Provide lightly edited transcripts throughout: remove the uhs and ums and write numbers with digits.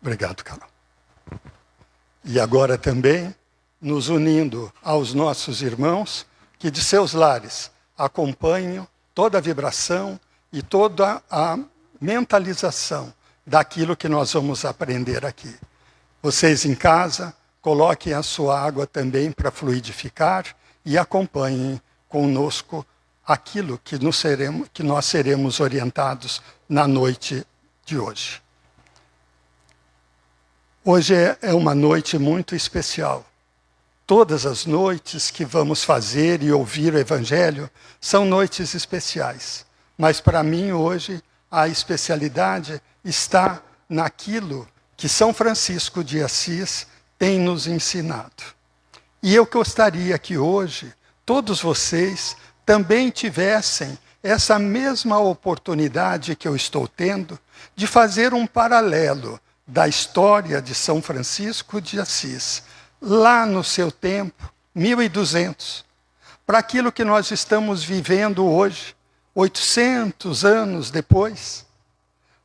Obrigado, Carol. E agora também, nos unindo aos nossos irmãos, que de seus lares acompanham toda a vibração e toda a mentalização daquilo que nós vamos aprender aqui. Vocês em casa, coloquem a sua água também para fluidificar e acompanhem conosco aquilo que nós seremos orientados na noite de hoje. Hoje é uma noite muito especial. Todas as noites que vamos fazer e ouvir o Evangelho são noites especiais. Mas para mim hoje a especialidade está naquilo que São Francisco de Assis tem nos ensinado. E eu gostaria que hoje todos vocês também tivessem essa mesma oportunidade que eu estou tendo de fazer um paralelo da história de São Francisco de Assis, lá no seu tempo, 1200, para aquilo que nós estamos vivendo hoje, 800 anos depois,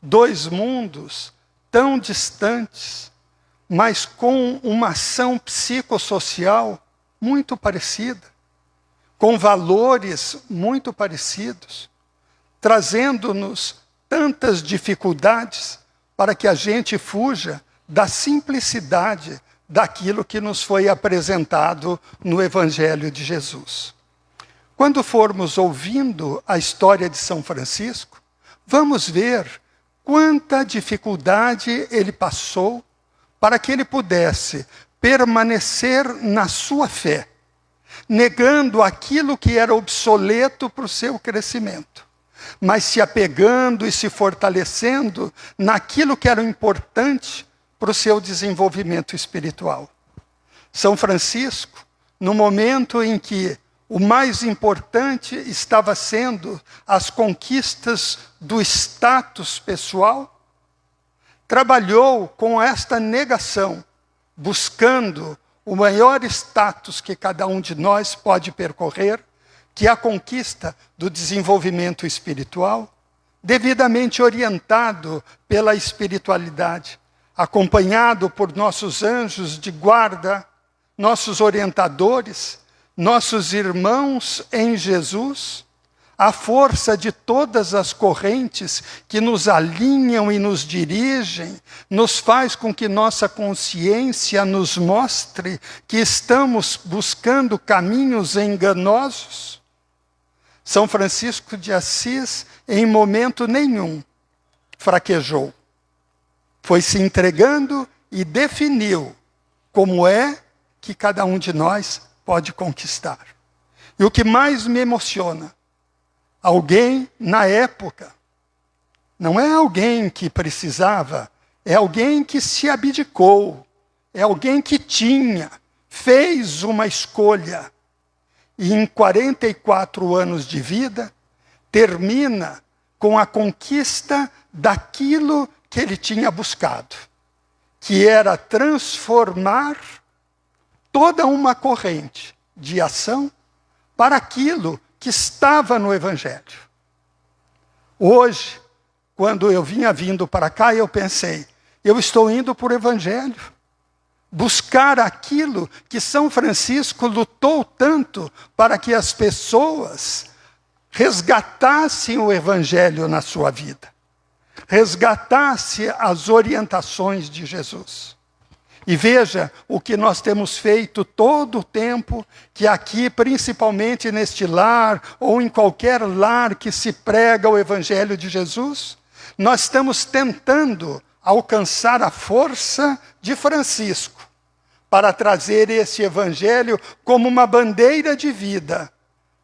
dois mundos tão distantes, mas com uma ação psicossocial muito parecida, com valores muito parecidos, trazendo-nos tantas dificuldades para que a gente fuja da simplicidade daquilo que nos foi apresentado no Evangelho de Jesus. Quando formos ouvindo a história de São Francisco, vamos ver quanta dificuldade ele passou para que ele pudesse permanecer na sua fé, negando aquilo que era obsoleto para o seu crescimento, mas se apegando e se fortalecendo naquilo que era importante para o seu desenvolvimento espiritual. São Francisco, no momento em que o mais importante estava sendo as conquistas do status pessoal, trabalhou com esta negação, buscando o maior status que cada um de nós pode percorrer, que é a conquista do desenvolvimento espiritual, devidamente orientado pela espiritualidade, acompanhado por nossos anjos de guarda, nossos orientadores, nossos irmãos em Jesus, a força de todas as correntes que nos alinham e nos dirigem, nos faz com que nossa consciência nos mostre que estamos buscando caminhos enganosos. São Francisco de Assis, em momento nenhum, fraquejou. Foi se entregando e definiu como é que cada um de nós pode conquistar. E o que mais me emociona, alguém na época, não é alguém que precisava, é alguém que se abdicou, é alguém que fez uma escolha. E em 44 anos de vida, termina com a conquista daquilo que ele tinha buscado, que era transformar toda uma corrente de ação para aquilo que estava no Evangelho. Hoje, quando eu vinha vindo para cá, eu pensei, eu estou indo para o Evangelho, buscar aquilo que São Francisco lutou tanto para que as pessoas resgatassem o Evangelho na sua vida, resgatassem as orientações de Jesus. E veja o que nós temos feito todo o tempo, que aqui, principalmente neste lar, ou em qualquer lar que se prega o Evangelho de Jesus, nós estamos tentando alcançar a força de Francisco, para trazer esse Evangelho como uma bandeira de vida,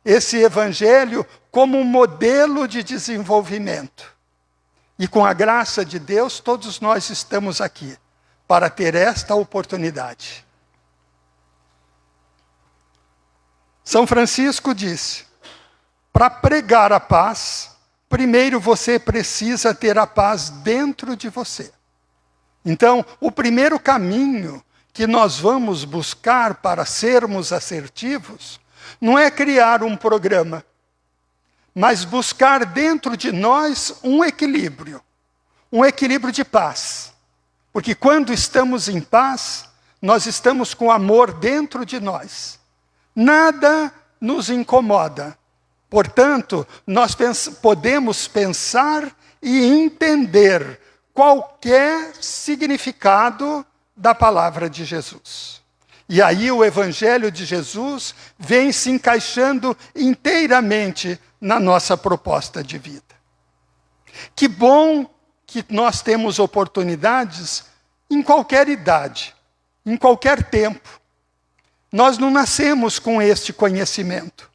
esse Evangelho como um modelo de desenvolvimento. E com a graça de Deus, todos nós estamos aqui para ter esta oportunidade. São Francisco disse, para pregar a paz, primeiro você precisa ter a paz dentro de você. Então, o primeiro caminho que nós vamos buscar para sermos assertivos não é criar um programa, mas buscar dentro de nós um equilíbrio de paz. Porque quando estamos em paz, nós estamos com amor dentro de nós. Nada nos incomoda. Portanto, nós podemos pensar e entender qualquer significado da palavra de Jesus. E aí o Evangelho de Jesus vem se encaixando inteiramente na nossa proposta de vida. Que bom que nós temos oportunidades em qualquer idade, em qualquer tempo. Nós não nascemos com este conhecimento.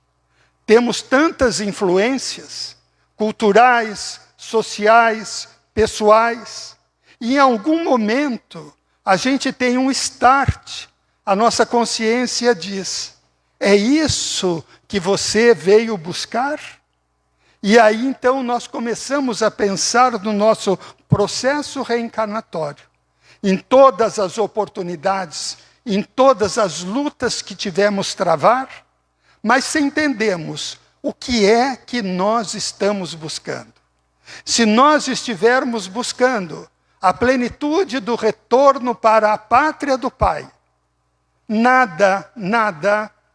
Temos tantas influências culturais, sociais, pessoais. E em algum momento a gente tem um start. A nossa consciência diz: é isso que você veio buscar? E aí então nós começamos a pensar no nosso processo reencarnatório. Em todas as oportunidades, em todas as lutas que tivemos travar, mas se entendemos o que é que nós estamos buscando. Se nós estivermos buscando a plenitude do retorno para a pátria do Pai, nada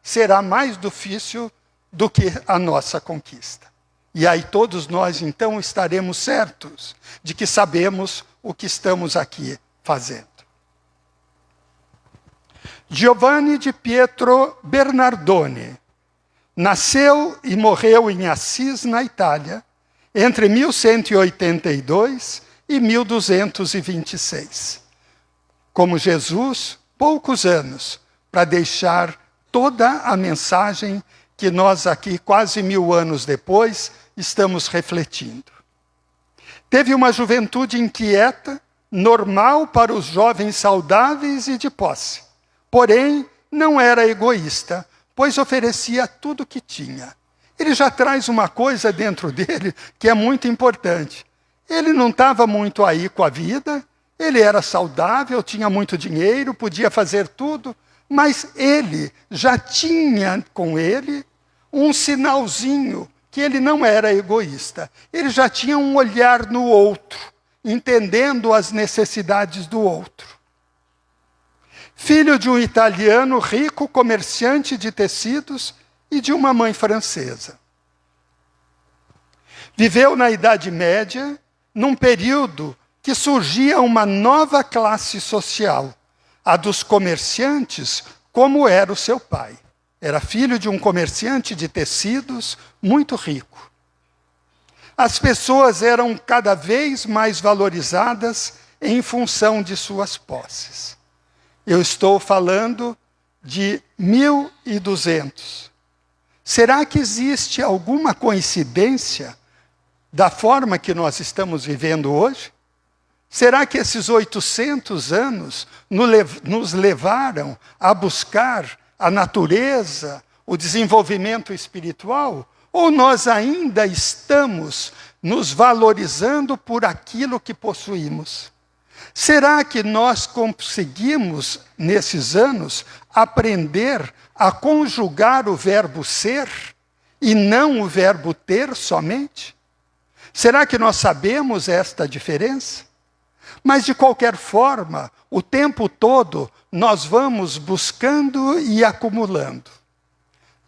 será mais difícil do que a nossa conquista. E aí todos nós então estaremos certos de que sabemos o que estamos aqui fazendo. Giovanni di Pietro Bernardone nasceu e morreu em Assis, na Itália, entre 1182 e 1226. Como Jesus, poucos anos para deixar toda a mensagem que nós aqui, quase 1000 anos depois, estamos refletindo. Teve uma juventude inquieta, normal para os jovens saudáveis e de posse. Porém, não era egoísta, pois oferecia tudo o que tinha. Ele já traz uma coisa dentro dele que é muito importante. Ele não estava muito aí com a vida, ele era saudável, tinha muito dinheiro, podia fazer tudo, mas ele já tinha com ele um sinalzinho que ele não era egoísta. Ele já tinha um olhar no outro, entendendo as necessidades do outro. Filho de um italiano rico, comerciante de tecidos, e de uma mãe francesa. Viveu na Idade Média, num período que surgia uma nova classe social, a dos comerciantes, como era o seu pai. Era filho de um comerciante de tecidos muito rico. As pessoas eram cada vez mais valorizadas em função de suas posses. Eu estou falando de 1200. Será que existe alguma coincidência da forma que nós estamos vivendo hoje? Será que esses 800 anos nos levaram a buscar a natureza, o desenvolvimento espiritual? Ou nós ainda estamos nos valorizando por aquilo que possuímos? Será que nós conseguimos, nesses anos, aprender a conjugar o verbo ser e não o verbo ter somente? Será que nós sabemos esta diferença? Mas, de qualquer forma, o tempo todo nós vamos buscando e acumulando.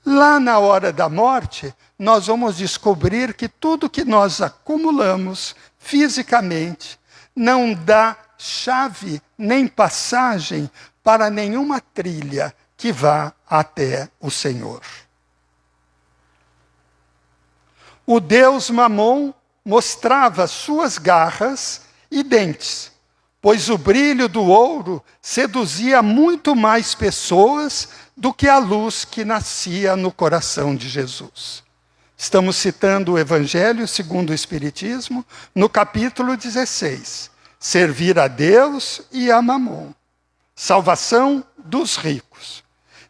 Lá na hora da morte, nós vamos descobrir que tudo que nós acumulamos fisicamente não dá chave nem passagem para nenhuma trilha que vá até o Senhor. O deus Mamon mostrava suas garras e dentes, pois o brilho do ouro seduzia muito mais pessoas do que a luz que nascia no coração de Jesus. Estamos citando o Evangelho segundo o Espiritismo, no capítulo 16. Servir a Deus e a Mamon. Salvação dos ricos.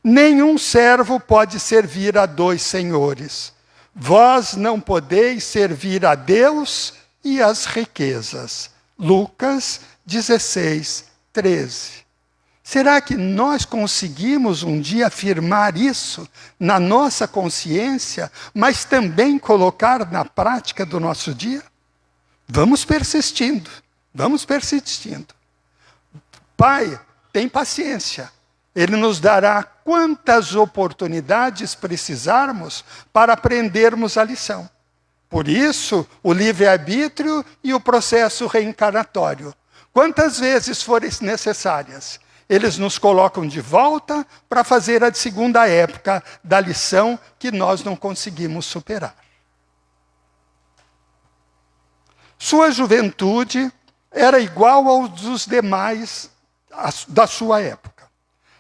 Nenhum servo pode servir a 2 senhores. Vós não podeis servir a Deus e as riquezas. Lucas 16, 13. Será que nós conseguimos um dia afirmar isso na nossa consciência, mas também colocar na prática do nosso dia? Vamos persistindo. Vamos persistindo. Pai tem paciência. Ele nos dará quantas oportunidades precisarmos para aprendermos a lição. Por isso, o livre-arbítrio e o processo reencarnatório. Quantas vezes forem necessárias, eles nos colocam de volta para fazer a segunda época da lição que nós não conseguimos superar. Sua juventude era igual aos dos demais da sua época.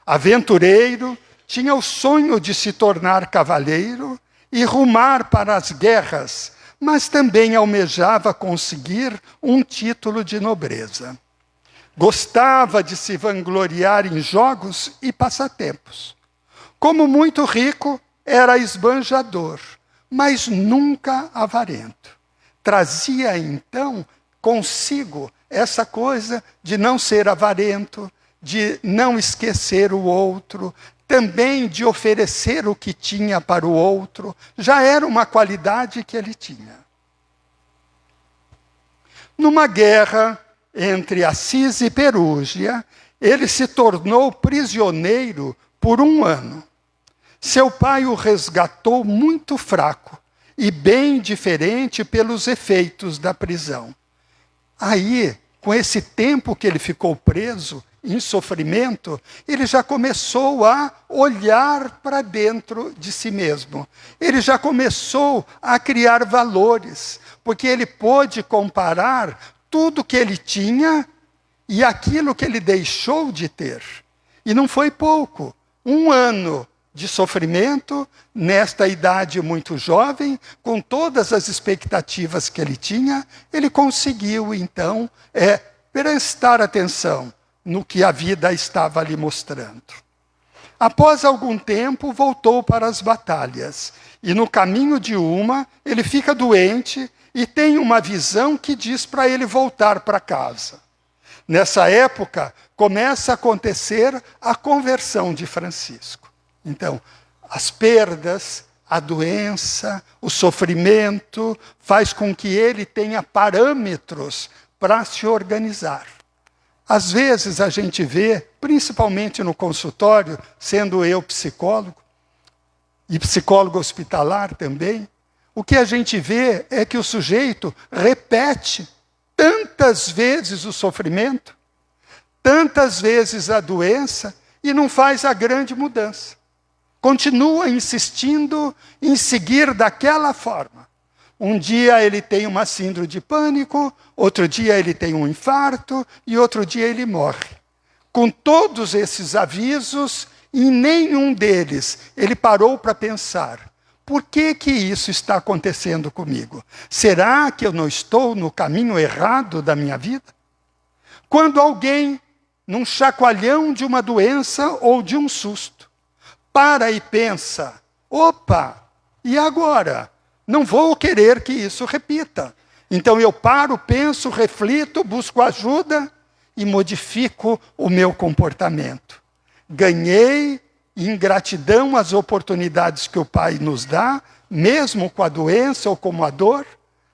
Aventureiro, tinha o sonho de se tornar cavaleiro e rumar para as guerras, mas também almejava conseguir um título de nobreza. Gostava de se vangloriar em jogos e passatempos. Como muito rico, era esbanjador, mas nunca avarento. Trazia, então, consigo essa coisa de não ser avarento, de não esquecer o outro, também de oferecer o que tinha para o outro. Já era uma qualidade que ele tinha. Numa guerra entre Assis e Perúgia, ele se tornou prisioneiro por 1 ano. Seu pai o resgatou muito fraco e bem diferente pelos efeitos da prisão. Aí, com esse tempo que ele ficou preso, em sofrimento, ele já começou a olhar para dentro de si mesmo. Ele já começou a criar valores, porque ele pôde comparar tudo que ele tinha e aquilo que ele deixou de ter. E não foi pouco. 1 ano de sofrimento, nesta idade muito jovem, com todas as expectativas que ele tinha, ele conseguiu, então, prestar atenção no que a vida estava lhe mostrando. Após algum tempo, voltou para as batalhas. E no caminho de uma, ele fica doente e tem uma visão que diz para ele voltar para casa. Nessa época, começa a acontecer a conversão de Francisco. Então, as perdas, a doença, o sofrimento, faz com que ele tenha parâmetros para se organizar. Às vezes a gente vê, principalmente no consultório, sendo eu psicólogo, e psicólogo hospitalar também, o que a gente vê é que o sujeito repete tantas vezes o sofrimento, tantas vezes a doença, e não faz a grande mudança. Continua insistindo em seguir daquela forma. Um dia ele tem uma síndrome de pânico, outro dia ele tem um infarto e outro dia ele morre. Com todos esses avisos, em nenhum deles ele parou para pensar: por que isso está acontecendo comigo? Será que eu não estou no caminho errado da minha vida? Quando alguém, num chacoalhão de uma doença ou de um susto, para e pensa: opa, e agora? Não vou querer que isso repita. Então eu paro, penso, reflito, busco ajuda e modifico o meu comportamento. Ganhei, em gratidão às oportunidades que o Pai nos dá, mesmo com a doença ou com a dor,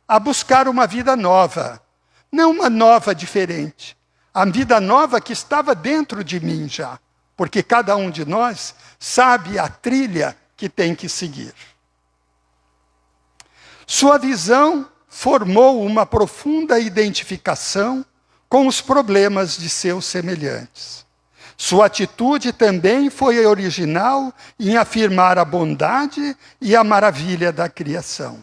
a buscar uma vida nova. Não uma nova diferente. A vida nova que estava dentro de mim já. Porque cada um de nós sabe a trilha que tem que seguir. Sua visão formou uma profunda identificação com os problemas de seus semelhantes. Sua atitude também foi original em afirmar a bondade e a maravilha da criação.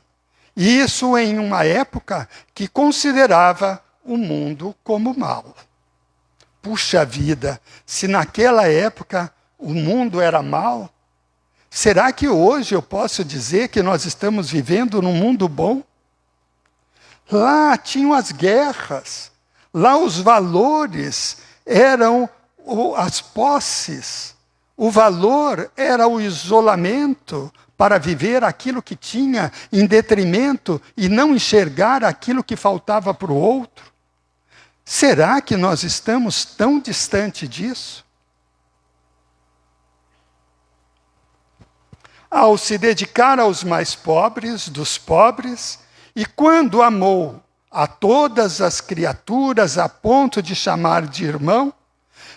E isso em uma época que considerava o mundo como mau. Puxa vida, se naquela época o mundo era mau, será que hoje eu posso dizer que nós estamos vivendo num mundo bom? Lá tinham as guerras, lá os valores eram as posses, o valor era o isolamento para viver aquilo que tinha em detrimento e não enxergar aquilo que faltava para o outro. Será que nós estamos tão distante disso? Ao se dedicar aos mais pobres dos pobres, e quando amou a todas as criaturas a ponto de chamar de irmão,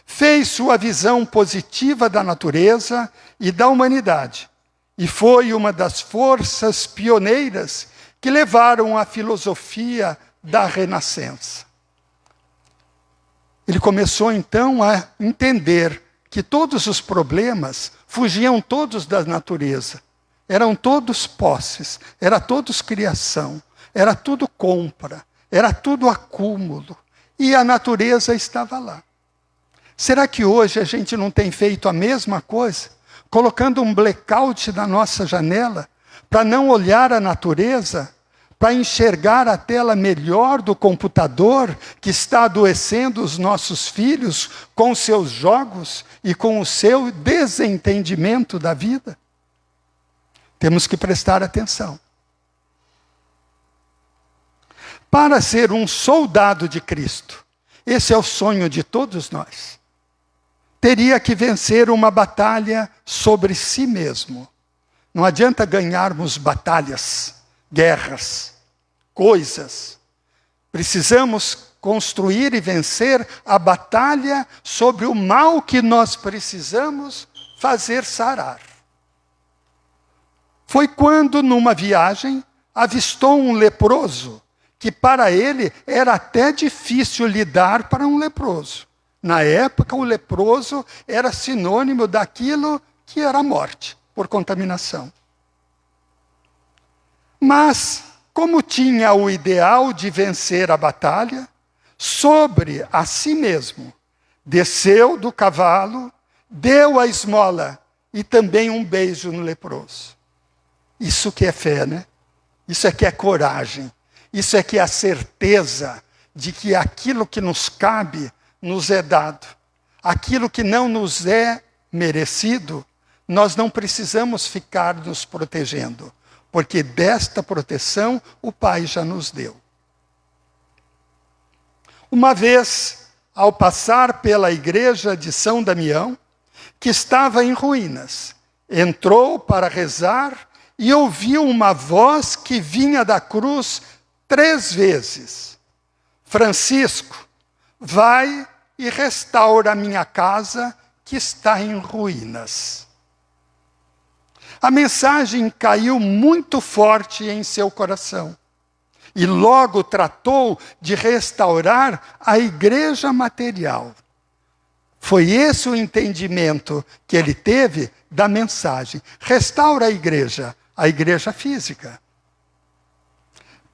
fez sua visão positiva da natureza e da humanidade, e foi uma das forças pioneiras que levaram a filosofia da Renascença. Ele começou então a entender que todos os problemas fugiam todos da natureza. Eram todos posses, era todos criação, era tudo compra, era tudo acúmulo. E a natureza estava lá. Será que hoje a gente não tem feito a mesma coisa? Colocando um blackout na nossa janela para não olhar a natureza, para enxergar a tela melhor do computador que está adoecendo os nossos filhos com seus jogos e com o seu desentendimento da vida? Temos que prestar atenção. Para ser um soldado de Cristo, esse é o sonho de todos nós, teria que vencer uma batalha sobre si mesmo. Não adianta ganharmos batalhas, guerras, coisas. Precisamos construir e vencer a batalha sobre o mal que nós precisamos fazer sarar. Foi quando, numa viagem, avistou um leproso, que para ele era até difícil lidar para um leproso. Na época, o leproso era sinônimo daquilo que era a morte, por contaminação. Mas, como tinha o ideal de vencer a batalha, sobre a si mesmo, desceu do cavalo, deu a esmola e também um beijo no leproso. Isso que é fé, né? Isso é que é coragem. Isso é que é a certeza de que aquilo que nos cabe nos é dado. Aquilo que não nos é merecido, nós não precisamos ficar nos protegendo, porque desta proteção o Pai já nos deu. Uma vez, ao passar pela igreja de São Damião, que estava em ruínas, entrou para rezar e ouviu uma voz que vinha da cruz 3 vezes. Francisco, vai e restaura a minha casa que está em ruínas. A mensagem caiu muito forte em seu coração. E logo tratou de restaurar a igreja material. Foi esse o entendimento que ele teve da mensagem. Restaura a igreja física.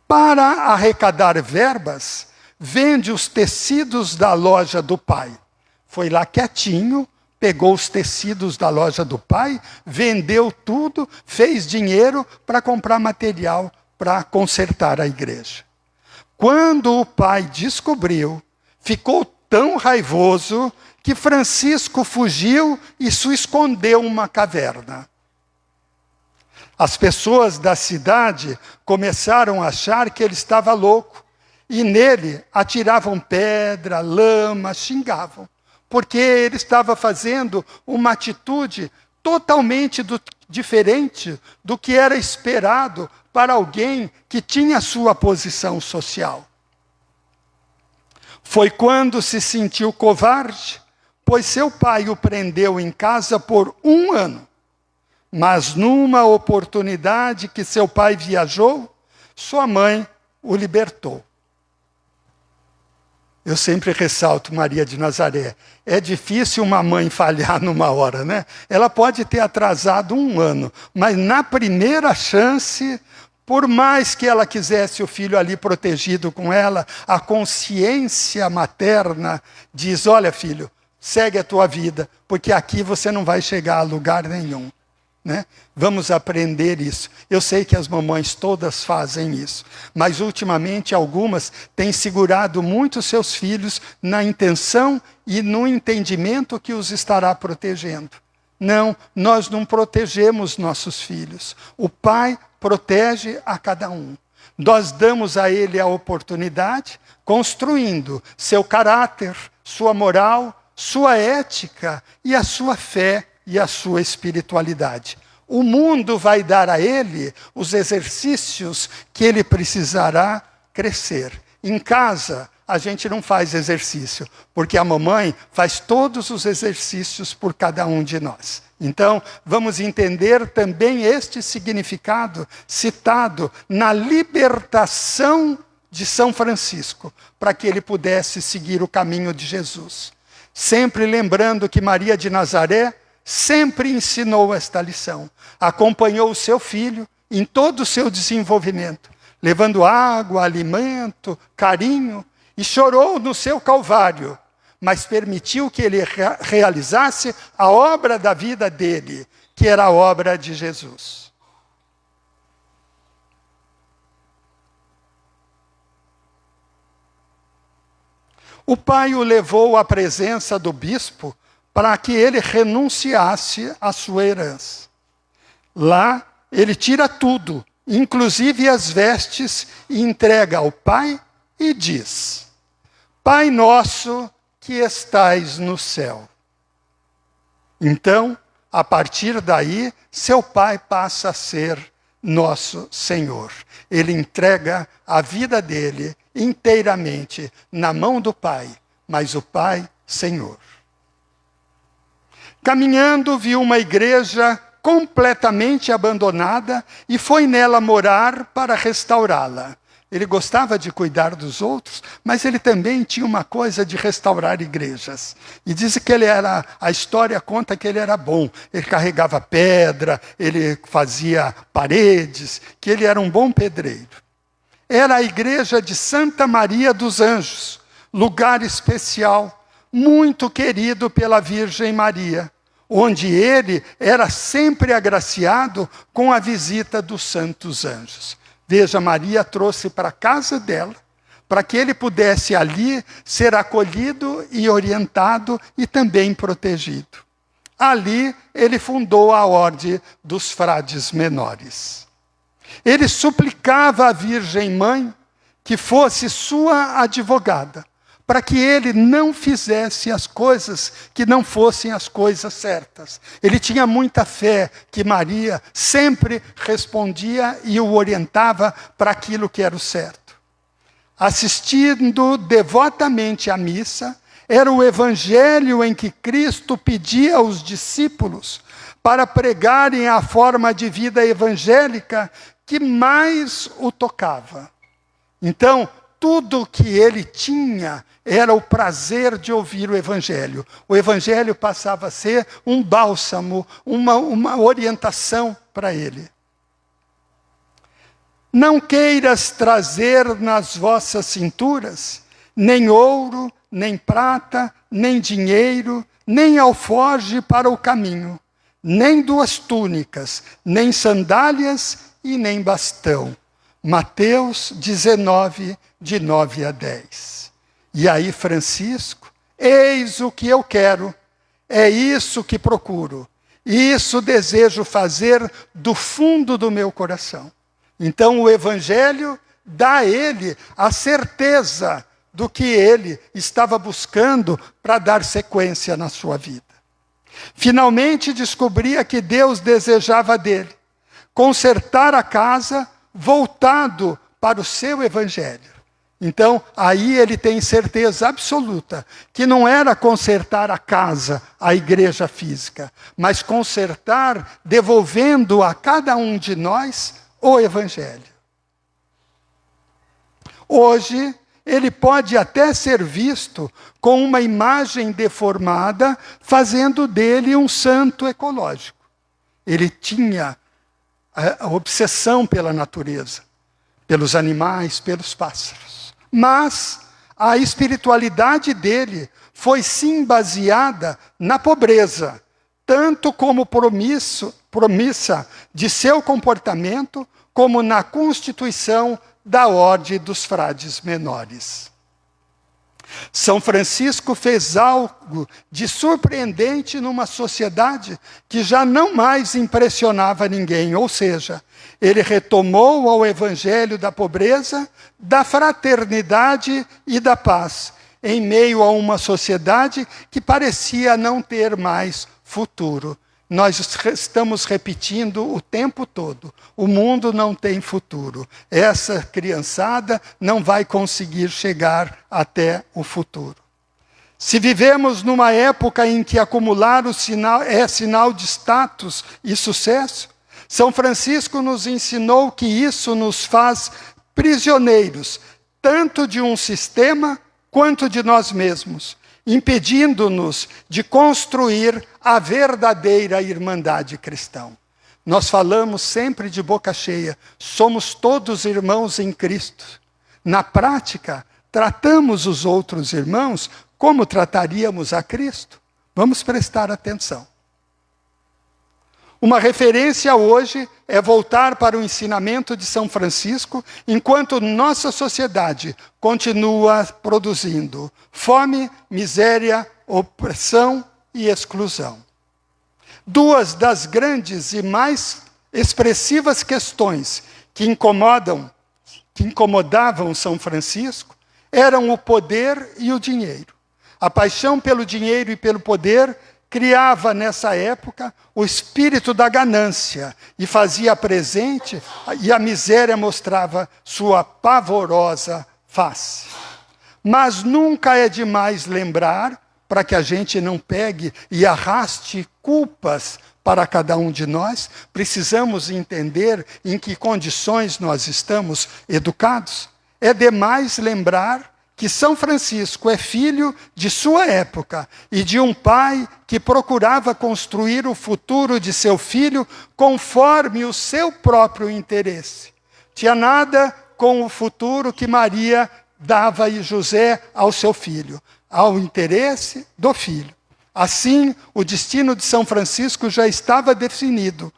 Para arrecadar verbas, vende os tecidos da loja do pai. Foi lá quietinho, pegou os tecidos da loja do pai, vendeu tudo, fez dinheiro para comprar material para consertar a igreja. Quando o pai descobriu, ficou tão raivoso que Francisco fugiu e se escondeu em uma caverna. As pessoas da cidade começaram a achar que ele estava louco e nele atiravam pedra, lama, xingavam, porque ele estava fazendo uma atitude totalmente diferente do que era esperado para alguém que tinha sua posição social. Foi quando se sentiu covarde, pois seu pai o prendeu em casa por 1 ano. Mas numa oportunidade que seu pai viajou, sua mãe o libertou. Eu sempre ressalto Maria de Nazaré. É difícil uma mãe falhar numa hora, né? Ela pode ter atrasado 1 ano, mas na primeira chance, por mais que ela quisesse o filho ali protegido com ela, a consciência materna diz, olha filho, segue a tua vida, porque aqui você não vai chegar a lugar nenhum. Né? Vamos aprender isso. Eu sei que as mamães todas fazem isso, mas ultimamente algumas têm segurado muito seus filhos na intenção e no entendimento que os estará protegendo. Não, nós não protegemos nossos filhos. O pai protege a cada um. Nós damos a ele a oportunidade, construindo seu caráter, sua moral, sua ética e a sua fé e a sua espiritualidade. O mundo vai dar a ele os exercícios que ele precisará crescer. Em casa, a gente não faz exercício, porque a mamãe faz todos os exercícios por cada um de nós. Então, vamos entender também este significado citado na libertação de São Francisco, para que ele pudesse seguir o caminho de Jesus. Sempre lembrando que Maria de Nazaré sempre ensinou esta lição. Acompanhou o seu filho em todo o seu desenvolvimento, levando água, alimento, carinho, e chorou no seu Calvário, mas permitiu que ele realizasse a obra da vida dele, que era a obra de Jesus. O pai o levou à presença do bispo para que ele renunciasse à sua herança. Lá, ele tira tudo, inclusive as vestes, e entrega ao pai e diz: Pai nosso que estais no céu. Então, a partir daí, seu pai passa a ser nosso Senhor. Ele entrega a vida dele inteiramente na mão do Pai, mas o Pai, Senhor. Caminhando, viu uma igreja completamente abandonada e foi nela morar para restaurá-la. Ele gostava de cuidar dos outros, mas ele também tinha uma coisa de restaurar igrejas. E diz que a história conta que ele era bom. Ele carregava pedra, ele fazia paredes, que ele era um bom pedreiro. Era a igreja de Santa Maria dos Anjos, lugar especial, muito querido pela Virgem Maria, onde ele era sempre agraciado com a visita dos santos anjos. Veja, Maria trouxe para a casa dela, para que ele pudesse ali ser acolhido e orientado e também protegido. Ali ele fundou a Ordem dos Frades Menores. Ele suplicava à Virgem Mãe que fosse sua advogada, para que ele não fizesse as coisas que não fossem as coisas certas. Ele tinha muita fé que Maria sempre respondia e o orientava para aquilo que era o certo. Assistindo devotamente à missa, era o evangelho em que Cristo pedia aos discípulos para pregarem a forma de vida evangélica que mais o tocava. Então, tudo que ele tinha era o prazer de ouvir o Evangelho. O Evangelho passava a ser um bálsamo, uma orientação para ele. Não queiras trazer nas vossas cinturas nem ouro, nem prata, nem dinheiro, nem alforje para o caminho, nem 2 túnicas, nem sandálias e nem bastão. Mateus 19, de 9 a 10. E aí Francisco, eis o que eu quero, é isso que procuro, isso desejo fazer do fundo do meu coração. Então o Evangelho dá a ele a certeza do que ele estava buscando para dar sequência na sua vida. Finalmente descobria que Deus desejava dele consertar a casa voltado para o seu Evangelho. Então, aí ele tem certeza absoluta que não era consertar a casa, a igreja física, mas consertar, devolvendo a cada um de nós o Evangelho. Hoje, ele pode até ser visto com uma imagem deformada, fazendo dele um santo ecológico. Ele tinha a obsessão pela natureza, pelos animais, pelos pássaros. Mas a espiritualidade dele foi sim baseada na pobreza, tanto como promissa de seu comportamento, como na constituição da Ordem dos Frades Menores. São Francisco fez algo de surpreendente numa sociedade que já não mais impressionava ninguém, ou seja, ele retomou ao evangelho da pobreza, da fraternidade e da paz, em meio a uma sociedade que parecia não ter mais futuro. nós estamos repetindo o tempo todo: o mundo não tem futuro. Essa criançada não vai conseguir chegar até o futuro. Se vivemos numa época em que acumular é sinal de status e sucesso, São Francisco nos ensinou que isso nos faz prisioneiros, tanto de um sistema quanto de nós mesmos, impedindo-nos de construir a verdadeira irmandade cristã. Nós falamos sempre de boca cheia: somos todos irmãos em Cristo. Na prática, tratamos os outros irmãos como trataríamos a Cristo? Vamos prestar atenção. Uma referência hoje é voltar para o ensinamento de São Francisco, enquanto nossa sociedade continua produzindo fome, miséria, opressão e exclusão. Duas das grandes e mais expressivas questões que incomodavam São Francisco eram o poder e o dinheiro. A paixão pelo dinheiro e pelo poder criava, nessa época, o espírito da ganância e fazia presente, e a miséria mostrava sua pavorosa face. Mas nunca é demais lembrar, para que a gente não pegue e arraste culpas para cada um de nós, precisamos entender em que condições nós estamos educados. É demais lembrar que São Francisco é filho de sua época e de um pai que procurava construir o futuro de seu filho conforme o seu próprio interesse. Tinha nada com o futuro que Maria dava e José ao seu filho, ao interesse do filho. Assim, o destino de São Francisco já estava definido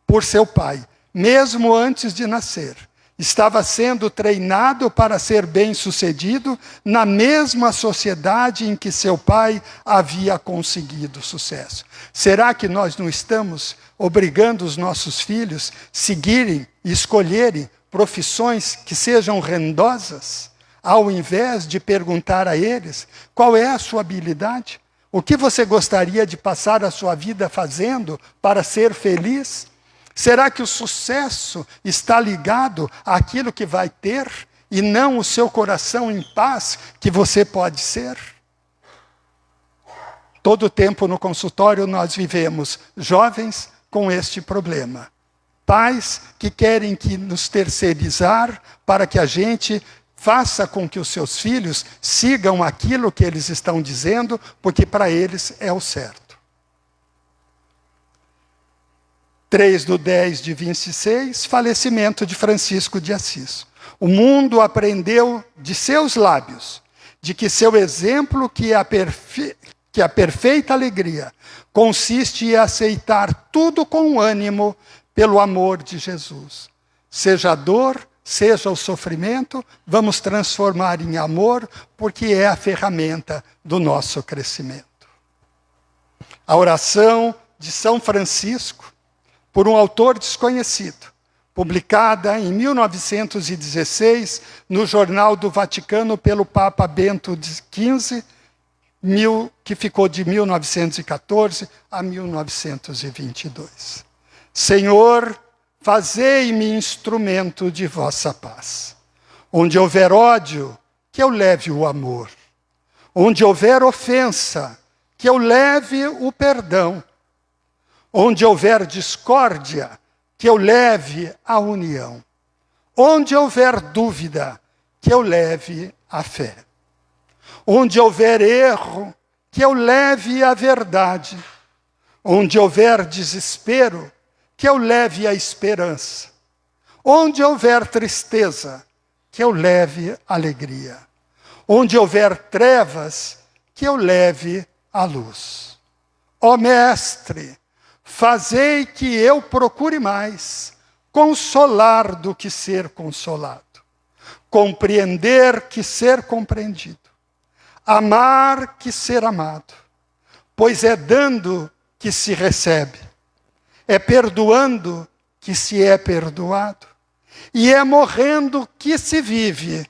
por seu pai, mesmo antes de nascer. Estava sendo treinado para ser bem-sucedido na mesma sociedade em que seu pai havia conseguido sucesso. Será que nós não estamos obrigando os nossos filhos a seguirem e escolherem profissões que sejam rendosas, ao invés de perguntar a eles qual é a sua habilidade? O que você gostaria de passar a sua vida fazendo para ser feliz? Será que o sucesso está ligado àquilo que vai ter e não o seu coração em paz que você pode ser? Todo o tempo no consultório nós vivemos jovens com este problema. Pais que querem que nos terceirizar para que a gente faça com que os seus filhos sigam aquilo que eles estão dizendo, porque para eles é o certo. 3/10/26, falecimento de Francisco de Assis. O mundo aprendeu de seus lábios, de que seu exemplo, que a perfeita alegria, consiste em aceitar tudo com ânimo pelo amor de Jesus. Seja a dor, seja o sofrimento, vamos transformar em amor, porque é a ferramenta do nosso crescimento. A oração de São Francisco, por um autor desconhecido, publicada em 1916 no Jornal do Vaticano pelo Papa Bento XV, que ficou de 1914 a 1922. Senhor, fazei-me instrumento de vossa paz. Onde houver ódio, que eu leve o amor. Onde houver ofensa, que eu leve o perdão. Onde houver discórdia, que eu leve a união. Onde houver dúvida, que eu leve a fé. Onde houver erro, que eu leve a verdade. Onde houver desespero, que eu leve a esperança. Onde houver tristeza, que eu leve alegria. Onde houver trevas, que eu leve a luz. Ó Mestre, fazei que eu procure mais consolar do que ser consolado, compreender que ser compreendido, amar que ser amado, pois é dando que se recebe, é perdoando que se é perdoado, e é morrendo que se vive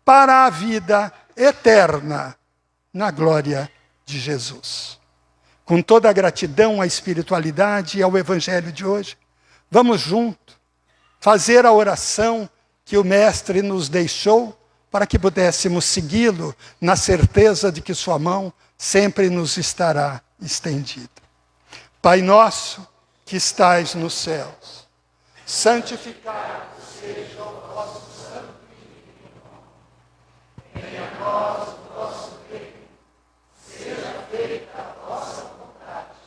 para a vida eterna na glória de Jesus. com toda a gratidão à espiritualidade e ao Evangelho de hoje, vamos juntos fazer a oração que o Mestre nos deixou para que pudéssemos segui-lo na certeza de que sua mão sempre nos estará estendida. Pai nosso que estais nos céus, santificado seja o vosso santo nome. Venha a nós o vosso reino, seja feita a vossa vontade,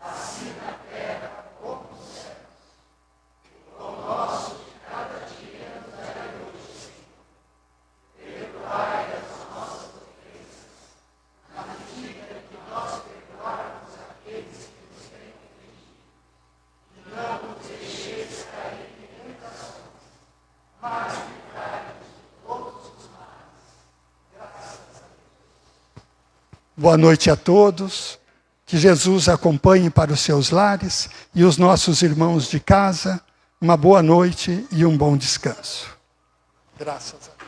assim na terra como nos céus. O pão nosso de cada dia nos dai hoje, Senhor. Perdoai as nossas ofensas, na medida que nós perdoarmos aqueles que nos têm ofendido. E não nos deixeis cair em tentação, mas livrai-nos de todos os males. Graças a Deus. Boa noite a todos. Que Jesus acompanhe para os seus lares e os nossos irmãos de casa. Uma boa noite e um bom descanso. Graças a Deus.